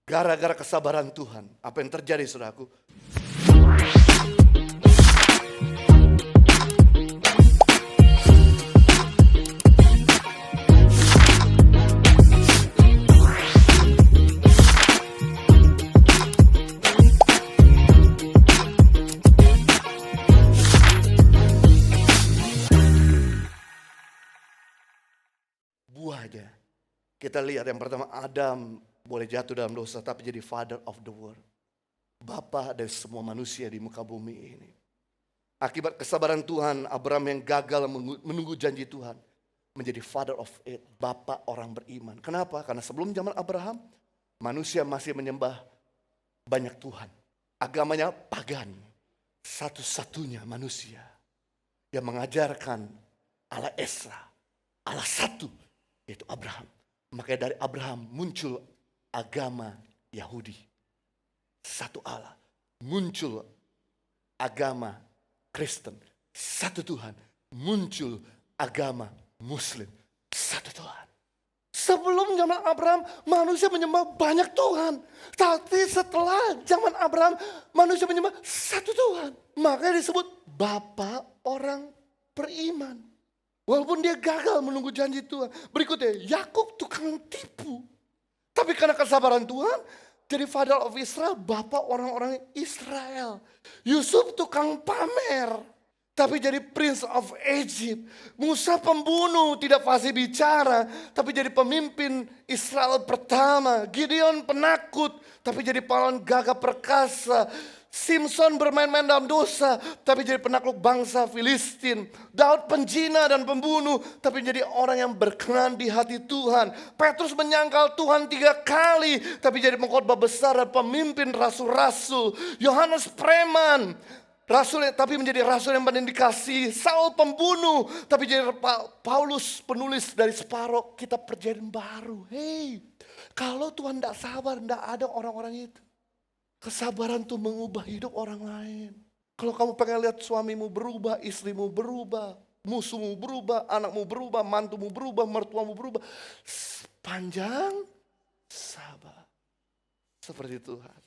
Gara-gara kesabaran Tuhan, apa yang terjadi saudaraku? Buahnya, kita lihat yang pertama, Adam boleh jatuh dalam dosa tapi jadi father of the world. Bapa dari semua manusia di muka bumi ini. Akibat kesabaran Tuhan, Abraham yang gagal menunggu janji Tuhan menjadi father of it, bapa orang beriman. Kenapa? Karena sebelum zaman Abraham, manusia masih menyembah banyak Tuhan. Agamanya pagan. Satu-satunya manusia yang mengajarkan Allah Esa, Allah satu, yaitu Abraham. Makanya dari Abraham muncul agama Yahudi. Satu Allah. Muncul agama Kristen. Satu Tuhan. Muncul agama Muslim. Satu Tuhan. Sebelum zaman Abraham, manusia menyembah banyak Tuhan. Tapi setelah zaman Abraham, manusia menyembah satu Tuhan. Makanya disebut Bapa orang beriman. Walaupun dia gagal menunggu janji Tuhan. Berikutnya, Yakub tukang tipu. Tapi karena kesabaran Tuhan, jadi father of Israel, bapak orang-orang Israel. Yusuf tukang pamer, tapi jadi prince of Egypt. Musa pembunuh, tidak fasih bicara, tapi jadi pemimpin Israel pertama. Gideon penakut, tapi jadi pahlawan gagah perkasa. Simpson bermain-main dalam dosa, tapi jadi penakluk bangsa Filistin. Daud penjina dan pembunuh, tapi jadi orang yang berkenan di hati Tuhan. Petrus menyangkal Tuhan 3 kali, tapi jadi pengkhotbah besar dan pemimpin rasul-rasul. Yohanes preman, rasul tapi menjadi rasul yang paling dikasihi. Saul pembunuh, tapi jadi Paulus penulis dari separuh kitab Perjanjian Baru. Hei, kalau Tuhan tidak sabar, tidak ada orang-orang itu. Kesabaran tuh mengubah hidup orang lain. Kalau kamu pengen lihat suamimu berubah, istrimu berubah, musuhmu berubah, anakmu berubah, mantumu berubah, mertuamu berubah. Panjang sabar. Seperti Tuhan.